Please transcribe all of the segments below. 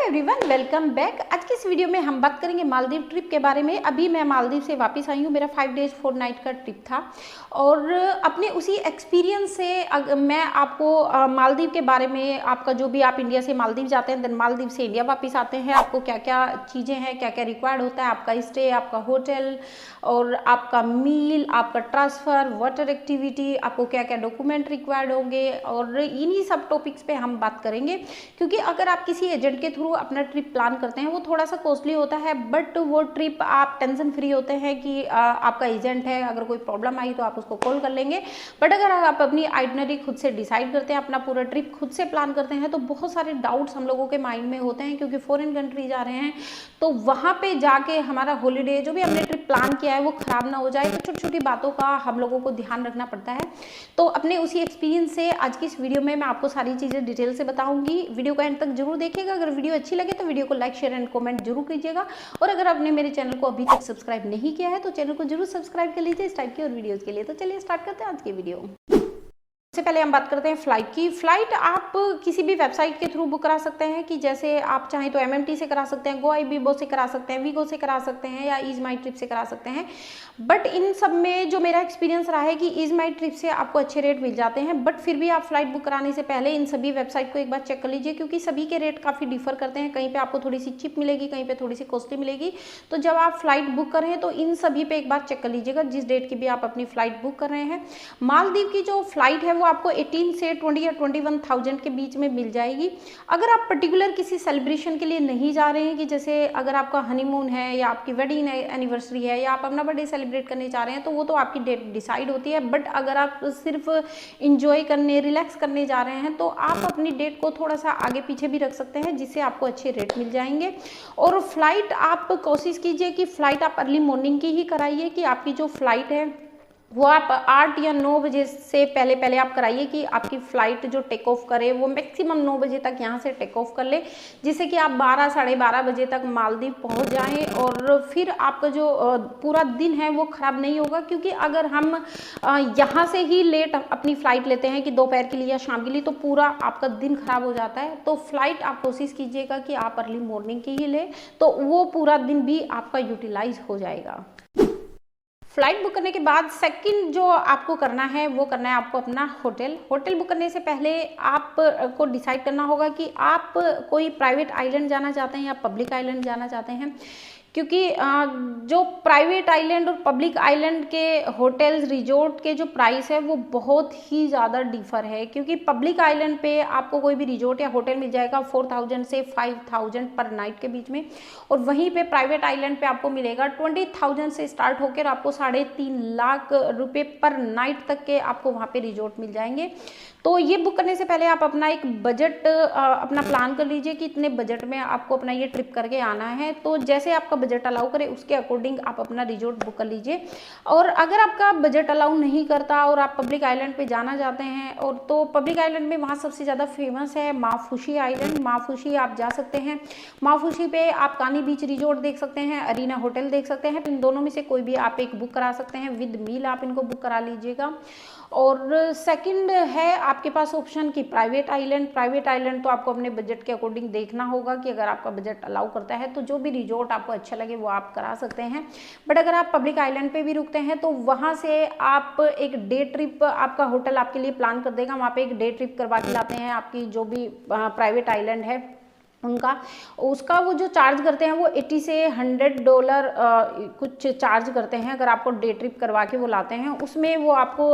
Everyone, welcome back. आज की इस वीडियो में हम बात करेंगे मालदीव ट्रिप के बारे में। अभी मैं मालदीव से वापस आई हूँ। मेरा 5 डेज 4 नाइट का ट्रिप था और अपने उसी एक्सपीरियंस से मैं आपको मालदीव के बारे में, आपका जो भी आप इंडिया से मालदीव जाते हैं, देन मालदीव से इंडिया वापस आते हैं, आपको क्या क्या चीज़ें हैं, क्या क्या रिक्वायर्ड होता है, आपका स्टे, आपका होटल और आपका मील, आपका ट्रांसफ़र, वाटर एक्टिविटी, आपको क्या क्या डॉक्यूमेंट रिक्वायर्ड होंगे और इन्हीं सब टॉपिक्स पे हम बात करेंगे। क्योंकि अगर आप किसी एजेंट के थ्रू अपना ट्रिप प्लान करते हैं, वो थोड़ा सा कॉस्टली होता है, बट वो ट्रिप आप टेंशन फ्री होते हैं कि आपका एजेंट है, अगर कोई प्रॉब्लम आई तो आप उसको कॉल कर लेंगे। बट अगर आप अपनी आइटनरी खुद से डिसाइड करते हैं, अपना पूरा ट्रिप खुद से प्लान करते हैं, तो बहुत सारे डाउट्स हम लोगों के माइंड में होते हैं। क्योंकि फॉरेन कंट्री जा रहे हैं तो वहाँ पे जाके हमारा हॉलीडे, जो भी हमने ट्रिप प्लान किया है, वो खराब ना हो जाए। तो छोटी छोटी बातों का हम लोगों को ध्यान रखना पड़ता है। तो अपने उसी एक्सपीरियंस से आज की इस वीडियो में मैं आपको सारी चीज़ें डिटेल से बताऊंगी। वीडियो को एंड तक जरूर देखिएगा। अगर वीडियो अच्छी लगे तो वीडियो को लाइक, शेयर एंड कमेंट जरूर कीजिएगा। और अगर आपने मेरे चैनल को अभी तक सब्सक्राइब नहीं किया है तो चैनल को जरूर सब्सक्राइब कर लीजिए इस टाइप की और वीडियोज़ के लिए। तो चलिए स्टार्ट करते हैं आज की वीडियो। सबसे पहले हम बात करते हैं फ़्लाइट की। फ़्लाइट आप किसी भी वेबसाइट के थ्रू बुक करा सकते हैं, कि जैसे आप चाहें तो एमएमटी से करा सकते हैं, गोआईबीबो से करा सकते हैं, वीगो से करा सकते हैं या ईज माई ट्रिप से करा सकते हैं। बट इन सब में जो मेरा एक्सपीरियंस रहा है कि ईज माई ट्रिप से आपको अच्छे रेट मिल जाते हैं। बट फिर भी आप फ्लाइट बुक कराने से पहले इन सभी वेबसाइट को एक बार चेक कर लीजिए, क्योंकि सभी के रेट काफ़ी डिफर करते हैं। कहीं पर आपको थोड़ी सी चिप मिलेगी, कहीं पर थोड़ी सी कॉस्टली मिलेगी। तो जब आप फ्लाइट बुक करें तो इन सभी पे एक बार चेक कर लीजिएगा, जिस डेट की भी आप अपनी फ्लाइट बुक कर रहे हैं। मालदीव की जो फ्लाइट है वो आपको 18 से 20 या 21,000 के बीच में मिल जाएगी। अगर आप पर्टिकुलर किसी सेलिब्रेशन के लिए नहीं जा रहे हैं, कि जैसे अगर आपका हनीमून है या आपकी वेडिंग एनिवर्सरी है या आप अपना बर्थडे सेलिब्रेट करने जा रहे हैं, तो वो तो आपकी डेट डिसाइड होती है। बट अगर आप सिर्फ इंजॉय करने, रिलैक्स करने जा रहे हैं, तो आप अपनी डेट को थोड़ा सा आगे पीछे भी रख सकते हैं, जिससे आपको अच्छे रेट मिल जाएंगे। और फ्लाइट आप कोशिश कीजिए कि फ्लाइट आप अर्ली मॉर्निंग की ही कराइए, कि आपकी जो फ्लाइट है वो आप 8 या 9 बजे से पहले पहले आप कराइए, कि आपकी फ़्लाइट जो टेक ऑफ करे वो मैक्सिमम 9 बजे तक यहाँ से टेक ऑफ कर ले, जिससे कि आप 12 साढ़े 12 बजे तक मालदीव पहुँच जाएं। और फिर आपका जो पूरा दिन है वो ख़राब नहीं होगा। क्योंकि अगर हम यहाँ से ही लेट अपनी फ़्लाइट लेते हैं, कि दोपहर के लिए या शाम के लिए, तो पूरा आपका दिन ख़राब हो जाता है। तो फ्लाइट आप कोशिश कीजिएगा कि आप अर्ली मॉर्निंग की ही लें, तो वो पूरा दिन भी आपका यूटिलाइज हो जाएगा। फ्लाइट बुक करने के बाद सेकंड जो आपको करना है वो करना है आपको अपना होटल। होटल बुक करने से पहले आपको डिसाइड करना होगा कि आप कोई प्राइवेट आइलैंड जाना चाहते हैं या पब्लिक आइलैंड जाना चाहते हैं। क्योंकि जो प्राइवेट आइलैंड और पब्लिक आइलैंड के होटल्स, रिजॉर्ट के जो प्राइस है वो बहुत ही ज़्यादा डिफर है। क्योंकि पब्लिक आइलैंड पे आपको कोई भी रिजॉर्ट या होटल मिल जाएगा 4,000 से 5,000 पर नाइट के बीच में, और वहीं पे प्राइवेट आइलैंड पे आपको मिलेगा 20,000 से स्टार्ट होकर आपको 3.5 लाख रुपए पर नाइट तक के आपको वहाँ पे रिजॉर्ट मिल जाएंगे। तो ये बुक करने से पहले आप अपना एक बजट अपना प्लान कर लीजिए, कि इतने बजट में आपको अपना ये ट्रिप करके आना है। तो जैसे आपका बजट अलाउ करे उसके अकॉर्डिंग आप अपना रिजॉर्ट बुक कर लीजिए। और अगर आपका बजट अलाउ नहीं करता और आप पब्लिक आइलैंड पे जाना चाहते हैं, और तो पब्लिक आइलैंड में वहाँ सबसे ज़्यादा फेमस है माफुशी आइलैंड। माफुशी आप जा सकते हैं। माफुशी पे आप कानी बीच रिजॉर्ट देख सकते हैं, अरीना होटल देख सकते हैं। इन दोनों में से कोई भी आप एक बुक करा सकते हैं, विद मील आप इनको बुक करा लीजिएगा। और सेकंड है आपके पास ऑप्शन की प्राइवेट आइलैंड। प्राइवेट आइलैंड तो आपको अपने बजट के अकॉर्डिंग देखना होगा, कि अगर आपका बजट अलाउ करता है तो जो भी रिजॉर्ट आपको अच्छा लगे वो आप करा सकते हैं। बट अगर आप पब्लिक आइलैंड पे भी रुकते हैं तो वहाँ से आप एक डे ट्रिप, आपका होटल आपके लिए प्लान कर देगा, वहाँ पे एक डे ट्रिप करवा के लाते हैं आपकी जो भी प्राइवेट आइलैंड है उनका। उसका वो जो चार्ज करते हैं वो $80 से $100 कुछ चार्ज करते हैं, अगर आपको डे ट्रिप करवा के वो लाते हैं। उसमें वो आपको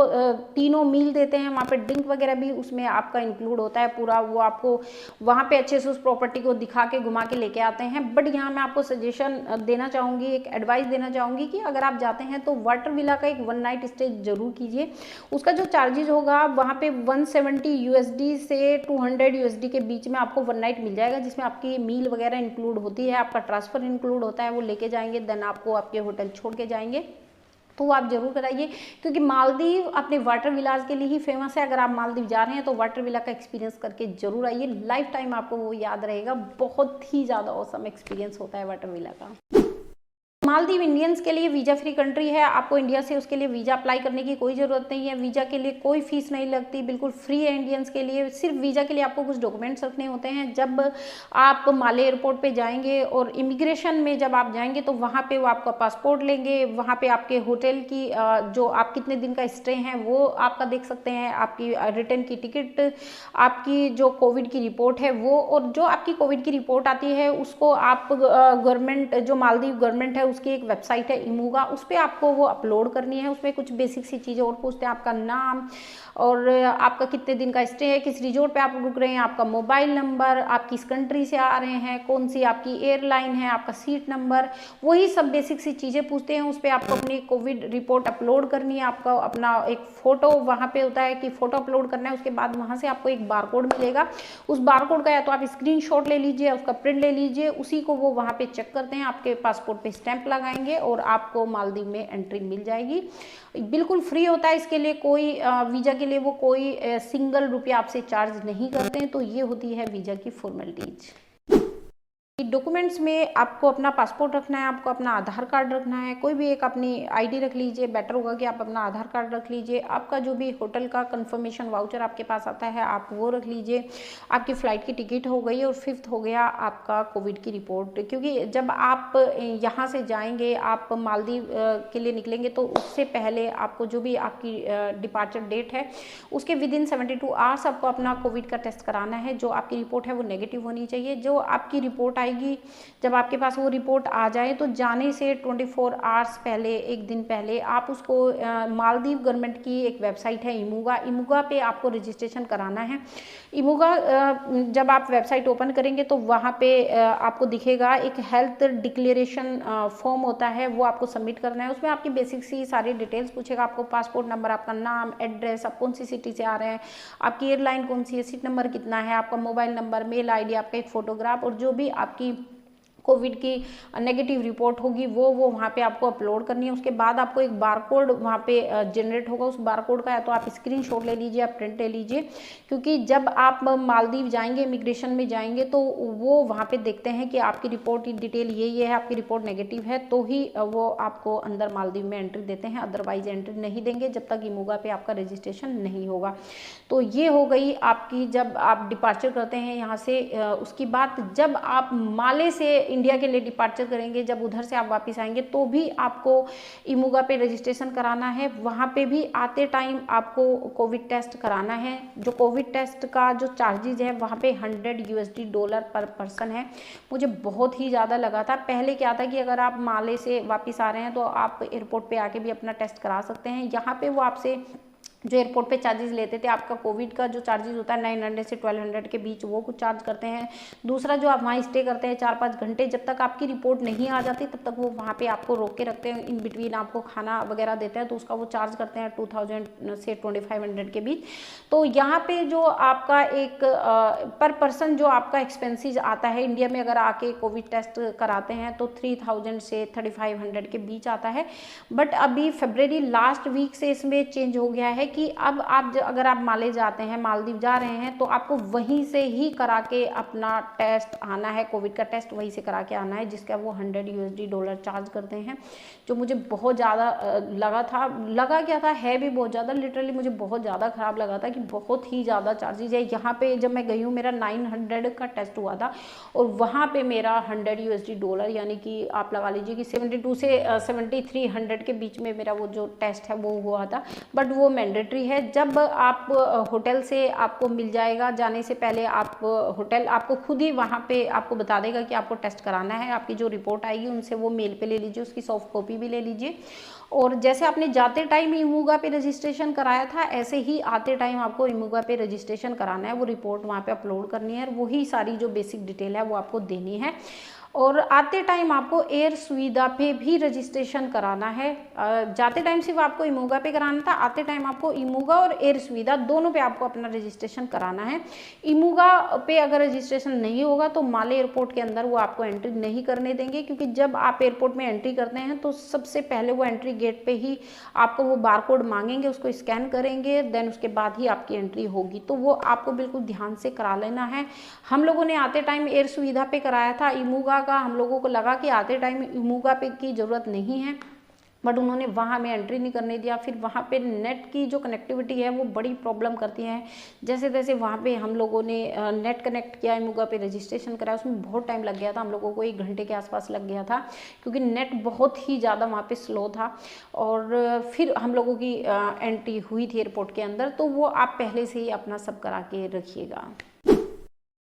तीनों मील देते हैं, वहाँ पे ड्रिंक वगैरह भी उसमें आपका इंक्लूड होता है पूरा। वो आपको वहाँ पे अच्छे से उस प्रॉपर्टी को दिखा के घुमा के लेके आते हैं। बट यहाँ मैं आपको सजेशन देना चाहूँगी, एक एडवाइस देना चाहूँगी, कि अगर आप जाते हैं तो वाटर विला का एक 1 नाइट स्टे जरूर कीजिए। उसका जो चार्जेज होगा वहाँ पे $170 से $200 के बीच में आपको 1 नाइट मिल जाएगा, जिसमें आपकी मील वगैरह इंक्लूड होती है, आपका ट्रांसफ़र इंक्लूड होता है, वो लेके जाएंगे, देन आपको आपके होटल छोड़ के जाएंगे। तो वो आप जरूर कराइए, क्योंकि मालदीव अपने वाटर विलास के लिए ही फेमस है। अगर आप मालदीव जा रहे हैं तो वाटर विला का एक्सपीरियंस करके जरूर आइए, लाइफ टाइम आपको वो याद रहेगा। बहुत ही ज़्यादा ऑसम एक्सपीरियंस होता है वाटर विला का। मालदीव इंडियंस के लिए वीज़ा फ्री कंट्री है। आपको इंडिया से उसके लिए वीज़ा अप्लाई करने की कोई ज़रूरत नहीं है। वीज़ा के लिए कोई फीस नहीं लगती, बिल्कुल फ्री है इंडियंस के लिए। सिर्फ वीज़ा के लिए आपको कुछ डॉक्यूमेंट्स रखने होते हैं। जब आप माले एयरपोर्ट पे जाएंगे और इमिग्रेशन में जब आप जाएंगे तो वहाँ पे वो आपका पासपोर्ट लेंगे, वहाँ पे आपके होटल की जो आप कितने दिन का स्टे है वो आपका देख सकते हैं, आपकी रिटर्न की टिकट, आपकी जो कोविड की रिपोर्ट है वो, और जो आपकी कोविड की रिपोर्ट आती है उसको आप गवर्नमेंट, जो मालदीव गवर्नमेंट है उसकी एक वेबसाइट है इमूगा, उस पर आपको वो अपलोड करनी है। उसमें कुछ बेसिक सी चीज़ें और पूछते हैं, आपका नाम और आपका कितने दिन का स्टे है, किस रिजोर्ट पे आप रुक रहे हैं, आपका मोबाइल नंबर, आप किस कंट्री से आ रहे हैं, कौन सी आपकी एयरलाइन है, आपका सीट नंबर, वही सब बेसिक सी चीज़ें पूछते हैं। उस पर आपको अपनी कोविड रिपोर्ट अपलोड करनी है। आपका अपना एक फ़ोटो वहाँ पे होता है कि फ़ोटो अपलोड करना है। उसके बाद वहाँ से आपको एक बारकोड मिलेगा। उस बारकोड का या तो आप स्क्रीनशॉट ले लीजिए, उसका प्रिंट ले लीजिए, उसी को वो वहाँ पे चेक करते हैं, आपके पासपोर्ट पे स्टैंप लगाएंगे और आपको मालदीव में एंट्री मिल जाएगी। बिल्कुल फ्री होता है, इसके लिए कोई वीज़ा के लिए वो कोई सिंगल रुपया आपसे चार्ज नहीं करते हैं। तो ये होती है वीज़ा की फॉर्मेलिटीज। डॉक्यूमेंट्स में आपको अपना पासपोर्ट रखना है, आपको अपना आधार कार्ड रखना है, कोई भी एक अपनी आईडी रख लीजिए, बेटर होगा कि आप अपना आधार कार्ड रख लीजिए। आपका जो भी होटल का कंफर्मेशन वाउचर आपके पास आता है आप वो रख लीजिए। आपकी फ़्लाइट की टिकट हो गई, और फिफ्थ हो गया आपका कोविड की रिपोर्ट, क्योंकि जब आप यहाँ से जाएंगे, आप मालदीव के लिए निकलेंगे तो उससे पहले आपको जो भी आपकी डिपार्चर डेट है उसके विदिन 72 आवर्स आपको अपना कोविड का टेस्ट कराना है। जो आपकी रिपोर्ट है वो नेगेटिव होनी चाहिए। जो आपकी रिपोर्ट आएगी, जब आपके पास वो रिपोर्ट आ जाए तो जाने से 24 आवर्स पहले, एक दिन पहले आप उसको मालदीव गवर्नमेंट की एक वेबसाइट है इमूगा पे आपको रजिस्ट्रेशन कराना है। इमूगा जब आप वेबसाइट ओपन करेंगे तो वहाँ पे आपको दिखेगा एक हेल्थ डिक्लेरेशन फॉर्म होता है, वो आपको सबमिट करना है। उसमें आपकी बेसिक सी सारी डिटेल्स पूछेगा, आपको पासपोर्ट नंबर, आपका नाम, एड्रेस, आप कौन सी सिटी से आ रहे हैं, आपकी एयरलाइन कौन सी है, सीट नंबर कितना है, आपका मोबाइल नंबर, मेल आईडी, आपका एक फ़ोटोग्राफ, और जो भी आपकी कोविड की नेगेटिव रिपोर्ट होगी वो वहाँ पे आपको अपलोड करनी है। उसके बाद आपको एक बारकोड वहाँ पे जनरेट होगा। उस बारकोड का या तो आप स्क्रीनशॉट ले लीजिए, आप प्रिंट ले लीजिए, क्योंकि जब आप मालदीव जाएंगे, इमिग्रेशन में जाएंगे तो वो वहाँ पे देखते हैं कि आपकी रिपोर्ट की डिटेल ये है, आपकी रिपोर्ट नेगेटिव है, तो ही वो आपको अंदर मालदीव में एंट्री देते हैं, अदरवाइज एंट्री नहीं देंगे जब तक इमूगा पे आपका रजिस्ट्रेशन नहीं होगा। तो ये हो गई आपकी, जब आप डिपार्चर करते हैं यहाँ से। उसकी बात, जब आप माले से इंडिया के लिए डिपार्चर करेंगे, जब उधर से आप वापस आएंगे तो भी आपको इमूगा पे रजिस्ट्रेशन कराना है। वहाँ पे भी आते टाइम आपको कोविड टेस्ट कराना है। जो कोविड टेस्ट का जो चार्जेज है वहाँ पे $100 पर पर्सन है। मुझे बहुत ही ज़्यादा लगा था। पहले क्या था कि अगर आप माले से वापस आ रहे हैं तो आप एयरपोर्ट पे आके भी अपना टेस्ट करा सकते हैं। यहाँ पे वो आपसे जो एयरपोर्ट पे चार्जेस लेते थे, आपका कोविड का जो चार्जेस होता है 900 से 1200 के बीच, वो कुछ चार्ज करते हैं। दूसरा, जो आप वहाँ स्टे करते हैं 4-5 घंटे, जब तक आपकी रिपोर्ट नहीं आ जाती तब तक वो वहाँ पे आपको रोक के रखते हैं। इन बिटवीन आपको खाना वगैरह देते हैं, तो उसका वो चार्ज करते हैं 2000 से 2500 के बीच। तो यहाँ पे जो आपका एक पर पर्सन जो आपका एक्सपेंसिज आता है इंडिया में, अगर आके कोविड टेस्ट कराते हैं तो 3000 से 3500 के बीच आता है। बट अभी फरवरी लास्ट वीक से इसमें चेंज हो गया है कि अब आप अगर आप माले जाते हैं, मालदीव जा रहे हैं, तो आपको वहीं से ही करा के अपना टेस्ट आना है, कोविड का टेस्ट वहीं से करा के आना है, जिसका वो $100 चार्ज करते हैं। जो मुझे बहुत ज़्यादा लगा क्या था, है भी बहुत ज़्यादा, लिटरली मुझे बहुत ज़्यादा ख़राब लगा था कि बहुत ही ज़्यादा चार्जेज है। यहाँ पे जब मैं गई हूँ, मेरा 900 का टेस्ट हुआ था और वहाँ पे मेरा $100, यानी कि आप लगा लीजिए कि 72 से 7300 के बीच में मेरा वो जो टेस्ट है वो हुआ था। बट वो मैंडेटरी है। जब आप होटल से आपको मिल जाएगा, जाने से पहले आप होटल आपको खुद ही वहाँ पे आपको बता देगा कि आपको टेस्ट कराना है। आपकी जो रिपोर्ट आएगी उनसे वो मेल पे ले लीजिए, उसकी सॉफ्ट कॉपी भी ले लीजिए। और जैसे आपने जाते टाइम इमूगा पे रजिस्ट्रेशन कराया था, ऐसे ही आते टाइम आपको इमूगा पे रजिस्ट्रेशन कराना है। वो रिपोर्ट वहाँ पे अपलोड करनी है और वही सारी जो बेसिक डिटेल है वो आपको देनी है। और आते टाइम आपको एयर सुविधा पे भी रजिस्ट्रेशन कराना है। जाते टाइम सिर्फ आपको इमूगा पे कराना था, आते टाइम आपको इमूगा और एयर सुविधा दोनों पे आपको अपना रजिस्ट्रेशन कराना है। इमूगा पे अगर रजिस्ट्रेशन नहीं होगा तो माले एयरपोर्ट के अंदर वो आपको एंट्री नहीं करने देंगे, क्योंकि जब आप एयरपोर्ट में एंट्री करते हैं तो सबसे पहले वो एंट्री गेट पे ही आपको वो बारकोड मांगेंगे, उसको स्कैन करेंगे, देन उसके बाद ही आपकी एंट्री होगी। तो वो आपको बिल्कुल ध्यान से करा लेना है। हम लोगों ने आते टाइम एयर सुविधा पे कराया था। इमूगा का हम लोगों को लगा कि आते टाइम इमूगा पे की ज़रूरत नहीं है, बट उन्होंने वहाँ हमें एंट्री नहीं करने दिया। फिर वहाँ पे नेट की जो कनेक्टिविटी है वो बड़ी प्रॉब्लम करती है। जैसे तैसे वहाँ पे हम लोगों ने नेट कनेक्ट किया, इमूगा पे रजिस्ट्रेशन कराया, उसमें बहुत टाइम लग गया था, हम लोगों को 1 घंटे के आसपास लग गया था, क्योंकि नेट बहुत ही ज़्यादा वहाँ पे स्लो था। और फिर हम लोगों की एंट्री हुई थी एयरपोर्ट के अंदर, तो वो आप पहले से ही अपना सब करा के रखिएगा।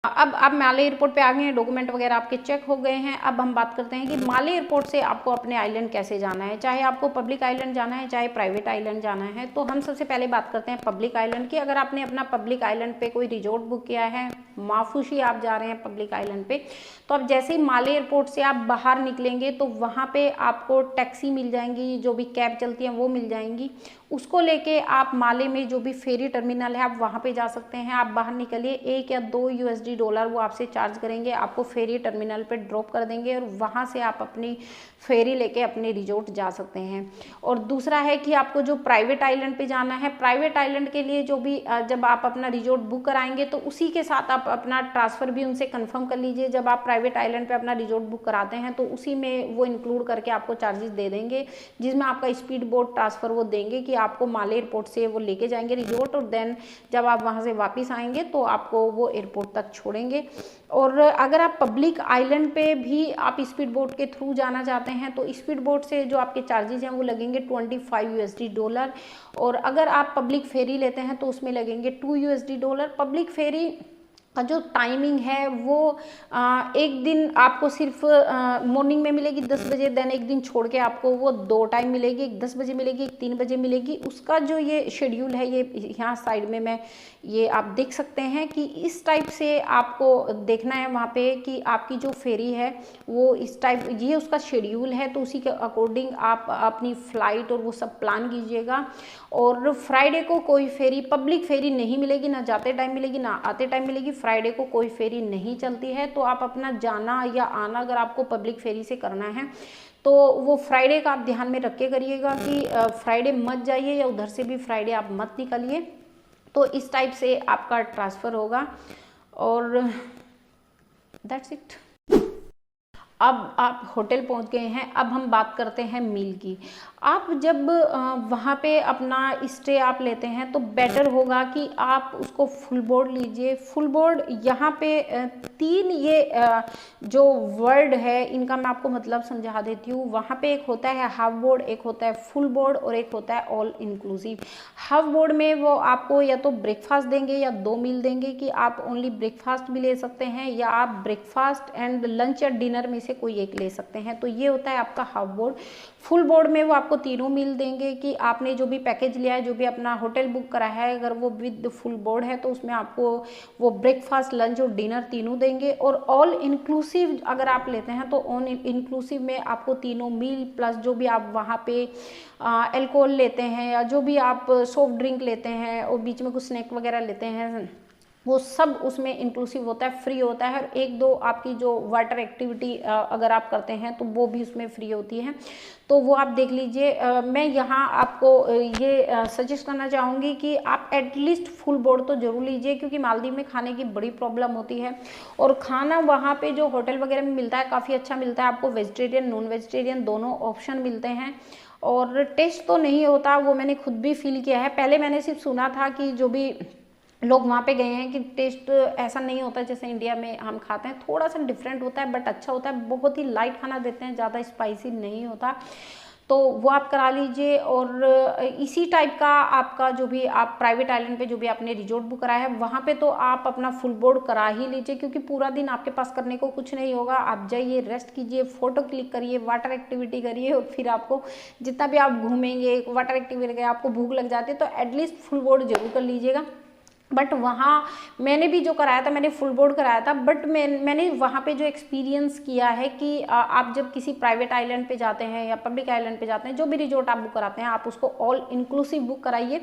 अब आप माले एयरपोर्ट पे आ गए हैं, डॉक्यूमेंट वगैरह आपके चेक हो गए हैं। अब हम बात करते हैं कि माले एयरपोर्ट से आपको अपने आइलैंड कैसे जाना है, चाहे आपको पब्लिक आइलैंड जाना है चाहे प्राइवेट आइलैंड जाना है। तो हम सबसे पहले बात करते हैं पब्लिक आइलैंड की। अगर आपने अपना पब्लिक आइलैंड पे कोई रिजॉर्ट बुक किया है, माफूशी आप जा रहे हैं पब्लिक आइलैंड पे, तो अब जैसे ही माले एयरपोर्ट से आप बाहर निकलेंगे तो वहाँ पे आपको टैक्सी मिल जाएंगी, जो भी कैब चलती हैं वो मिल जाएंगी। उसको लेके आप माले में जो भी फेरी टर्मिनल है आप वहाँ पे जा सकते हैं। आप बाहर निकलिए, 1 या 2 USD डॉलर वो आपसे चार्ज करेंगे, आपको फेरी टर्मिनल पे ड्रॉप कर देंगे और वहाँ से आप अपनी फेरी लेके अपने रिजॉर्ट जा सकते हैं। और दूसरा है कि आपको जो प्राइवेट आइलैंड पे जाना है, प्राइवेट आइलैंड के लिए जो भी जब आप अपना रिजॉर्ट बुक कराएंगे तो उसी के साथ आप अपना ट्रांसफ़र भी उनसे कंफर्म कर लीजिए। जब आप प्राइवेट आइलैंड पे अपना रिजॉर्ट बुक कराते हैं तो उसी में वो इंक्लूड करके आपको चार्जेस दे देंगे, जिसमें आपका स्पीड बोट ट्रांसफ़र वो देंगे कि आपको माले एयरपोर्ट से वो लेके जाएंगे रिजॉर्ट, और देन जब आप वहाँ से वापस आएंगे तो आपको वो एयरपोर्ट तक छोड़ेंगे। और अगर आप पब्लिक आइलैंड पे भी आप स्पीड बोट के थ्रू जाना चाहते हैं तो स्पीड बोट से जो आपके चार्जेस हैं वो लगेंगे 25 USD डॉलर। और अगर आप पब्लिक फेरी लेते हैं तो उसमें लगेंगे 2 USD डॉलर। पब्लिक फेरी का जो टाइमिंग है वो एक दिन आपको सिर्फ मॉर्निंग में मिलेगी 10 बजे, देन एक दिन छोड़ के आपको वो 2 टाइम मिलेगी, एक 10 बजे मिलेगी, एक 3 बजे मिलेगी। उसका जो ये शेड्यूल है, ये यहाँ साइड में मैं ये आप देख सकते हैं कि इस टाइप से आपको देखना है वहाँ पे कि आपकी जो फेरी है वो इस टाइप, ये उसका शेड्यूल है, तो उसी के अकॉर्डिंग आप अपनी फ़्लाइट और वो सब प्लान कीजिएगा। और फ्राइडे को कोई फेरी, पब्लिक फेरी नहीं मिलेगी, ना जाते टाइम मिलेगी ना आते टाइम मिलेगी। फ्राइडे को कोई फेरी नहीं चलती है, तो आप अपना जाना या आना अगर आपको पब्लिक फेरी से करना है तो वो फ्राइडे का आप ध्यान में रख के करिएगा कि फ्राइडे मत जाइए या उधर से भी फ्राइडे आप मत निकलिए। तो इस टाइप से आपका ट्रांसफ़र होगा और दैट्स इट। अब आप होटल पहुंच गए हैं, अब हम बात करते हैं मील की। आप जब वहाँ पे अपना स्टे आप लेते हैं तो बेटर होगा कि आप उसको फुल बोर्ड लीजिए। फुल बोर्ड यहाँ पे 3 ये जो वर्ड है इनका मैं आपको मतलब समझा देती हूँ। वहाँ पे एक होता है हाफ बोर्ड, एक होता है फुल बोर्ड और एक होता है ऑल इंक्लूसिव। हाफ बोर्ड में वो आपको या तो ब्रेकफास्ट देंगे या 2 मील देंगे कि आप ओनली ब्रेकफास्ट भी ले सकते हैं या आप ब्रेकफास्ट एंड लंच या डिनर में से कोई एक ले सकते हैं। तो ये होता है आपका हाफ बोर्ड। फुल बोर्ड में वो आपको तीनों मील देंगे कि आपने जो भी पैकेज लिया है, जो भी अपना होटल बुक करा है, अगर वो विद फुल बोर्ड है तो उसमें आपको वो ब्रेकफास्ट लंच और डिनर तीनों देंगे। और ऑल इंक्लूसिव अगर आप लेते हैं तो ऑल इंक्लूसिव में आपको तीनों मील प्लस जो भी आप वहाँ पे अल्कोहल लेते हैं या जो भी आप सॉफ्ट ड्रिंक लेते हैं और बीच में कुछ स्नैक वगैरह लेते हैं वो सब उसमें इंक्लूसिव होता है, फ्री होता है। और 1-2 आपकी जो वाटर एक्टिविटी अगर आप करते हैं तो वो भी उसमें फ्री होती है, तो वो आप देख लीजिए। मैं यहाँ आपको ये सजेस्ट करना चाहूँगी कि आप एटलीस्ट फुल बोर्ड तो जरूर लीजिए, क्योंकि मालदीव में खाने की बड़ी प्रॉब्लम होती है। और खाना वहाँ पे जो होटल वगैरह में मिलता है काफ़ी अच्छा मिलता है, आपको वेजिटेरियन नॉन वेजिटेरियन दोनों ऑप्शन मिलते हैं। और टेस्ट तो नहीं होता, वो मैंने खुद भी फील किया है। पहले मैंने सिर्फ सुना था कि जो भी लोग वहाँ पे गए हैं कि टेस्ट ऐसा नहीं होता जैसे इंडिया में हम खाते हैं, थोड़ा सा डिफरेंट होता है बट अच्छा होता है। बहुत ही लाइट खाना देते हैं, ज़्यादा स्पाइसी नहीं होता, तो वो आप करा लीजिए। और इसी टाइप का आपका जो भी आप प्राइवेट आइलैंड पे जो भी आपने रिजॉर्ट बुक कराया है वहाँ पे तो आप अपना फुल बोर्ड करा ही लीजिए, क्योंकि पूरा दिन आपके पास करने को कुछ नहीं होगा। आप जाइए, रेस्ट कीजिए, फोटो क्लिक करिए, वाटर एक्टिविटी करिए और फिर आपको जितना भी आप घूमेंगे वाटर एक्टिविटी करिए, आपको भूख लग जाती है तो एटलीस्ट फुल बोर्ड जरूर कर लीजिएगा। बट वहाँ मैंने भी जो कराया था मैंने फुल बोर्ड कराया था, बट मैंने वहाँ पे जो एक्सपीरियंस किया है कि आप जब किसी प्राइवेट आइलैंड पे जाते हैं या पब्लिक आइलैंड पे जाते हैं, जो भी रिजॉर्ट आप बुक कराते हैं आप उसको ऑल इंक्लूसिव बुक कराइए,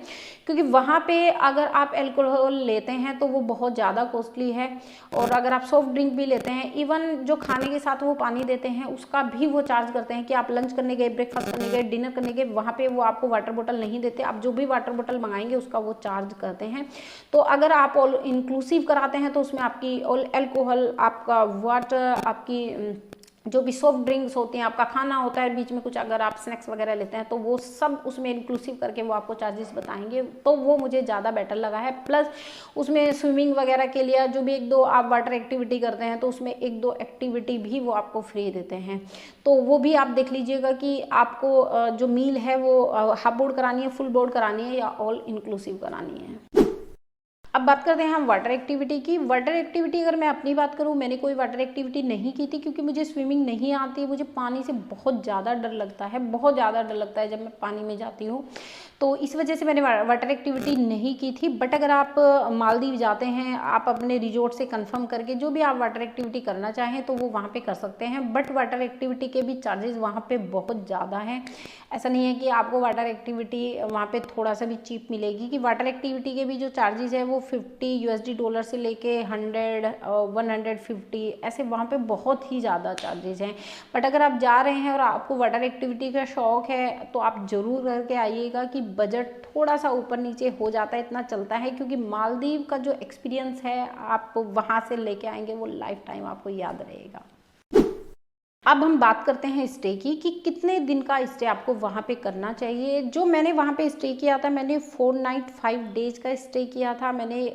क्योंकि वहाँ पे अगर आप अल्कोहल लेते हैं तो वो बहुत ज़्यादा कॉस्टली है। और अगर आप सॉफ्ट ड्रिंक भी लेते हैं, इवन जो खाने के साथ वो पानी देते हैं उसका भी वो चार्ज करते हैं कि आप लंच करने गए, ब्रेकफास्ट करने गए, डिनर करने गए, वहाँ पर वो आपको वाटर बोतल नहीं देते, आप जो भी वाटर बोतल मंगाएंगे उसका वो चार्ज करते हैं। तो अगर आप ऑल इंक्लूसिव कराते हैं तो उसमें आपकी ऑल अल्कोहल, आपका वाटर, आपकी जो भी सॉफ्ट ड्रिंक्स होती हैं, आपका खाना होता है, बीच में कुछ अगर आप स्नैक्स वगैरह लेते हैं तो वो सब उसमें इंक्लूसिव करके वो आपको चार्जेस बताएंगे, तो वो मुझे ज़्यादा बेटर लगा है। प्लस उसमें स्विमिंग वगैरह के लिए जो भी 1-2 आप वाटर एक्टिविटी करते हैं तो उसमें 1-2 एक्टिविटी भी वो आपको फ्री देते हैं, तो वो भी आप देख लीजिएगा कि आपको जो मील है वो हाफ बोर्ड करानी है, फुल बोर्ड करानी है या ऑल इंक्लूसिव करानी है। अब बात करते हैं हम वाटर एक्टिविटी की। वाटर एक्टिविटी अगर मैं अपनी बात करूँ, मैंने कोई वाटर एक्टिविटी नहीं की थी क्योंकि मुझे स्विमिंग नहीं आती है। मुझे पानी से बहुत ज़्यादा डर लगता है, बहुत ज़्यादा डर लगता है जब मैं पानी में जाती हूँ, तो इस वजह से मैंने वाटर एक्टिविटी नहीं की थी। बट अगर आप मालदीव जाते हैं, आप अपने रिजॉर्ट से कंफर्म करके जो भी आप वाटर एक्टिविटी करना चाहें तो वो वहाँ पे कर सकते हैं। बट वाटर एक्टिविटी के भी चार्जेस वहाँ पे बहुत ज़्यादा हैं। ऐसा नहीं है कि आपको वाटर एक्टिविटी वहाँ पे थोड़ा सा भी चीप मिलेगी, कि वाटर एक्टिविटी के भी जो चार्जेस है वो $50 से लेके 100 150 ऐसे वहाँ पे बहुत ही ज़्यादा चार्जेस हैं। बट अगर आप जा रहे हैं और आपको वाटर एक्टिविटी का शौक़ है तो आप ज़रूर करके आइएगा, कि बजट थोड़ा सा ऊपर नीचे हो जाता है, इतना चलता है, क्योंकि मालदीव का जो एक्सपीरियंस है आप वहाँ से लेके आएंगे वो लाइफ टाइम आपको याद रहेगा। अब हम बात करते हैं स्टे की, कि कितने दिन का स्टे आपको वहाँ पे करना चाहिए। जो मैंने वहाँ पे स्टे किया था, मैंने 4 नाइट 5 डेज का स्टे किया था। मैंने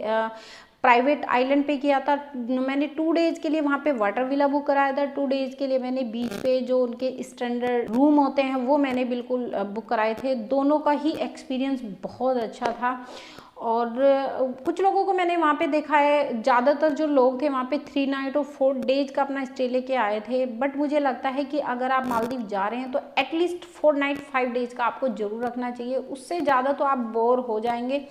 प्राइवेट आइलैंड पे किया था। मैंने 2 डेज के लिए वहाँ पे वाटर विला बुक कराया था। 2 डेज के लिए मैंने बीच पे जो उनके स्टैंडर्ड रूम होते हैं वो मैंने बिल्कुल बुक कराए थे। दोनों का ही एक्सपीरियंस बहुत अच्छा था। और कुछ लोगों को मैंने वहाँ पे देखा है, ज़्यादातर जो लोग थे वहाँ पे 3 नाइट और 4 डेज का अपना स्टे लेके आए थे। बट मुझे लगता है कि अगर आप मालदीव जा रहे हैं तो एटलीस्ट 4 नाइट 5 डेज का आपको ज़रूर रखना चाहिए। उससे ज़्यादा तो आप बोर हो जाएंगे,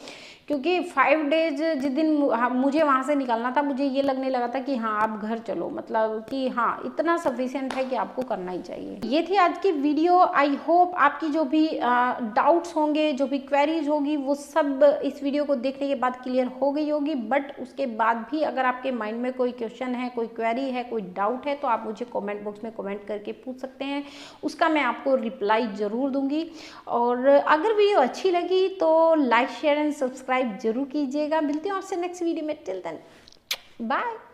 क्योंकि 5 डेज जिस दिन मुझे वहाँ से निकलना था, मुझे ये लगने लगा था कि हाँ आप घर चलो, मतलब कि हाँ इतना सफिशिएंट है कि आपको करना ही चाहिए। ये थी आज की वीडियो। आई होप आपकी जो भी डाउट्स होंगे, जो भी क्वेरीज होगी, वो सब इस वीडियो को देखने के बाद क्लियर हो गई होगी। बट उसके बाद भी अगर आपके माइंड में कोई क्वेश्चन है, कोई क्वेरी है, कोई डाउट है, तो आप मुझे कॉमेंट बॉक्स में कॉमेंट करके पूछ सकते हैं, उसका मैं आपको रिप्लाई ज़रूर दूंगी। और अगर वीडियो अच्छी लगी तो लाइक शेयर एंड सब्सक्राइब जरूर कीजिएगा। मिलती हूँ आपसे नेक्स्ट वीडियो में। Till then bye.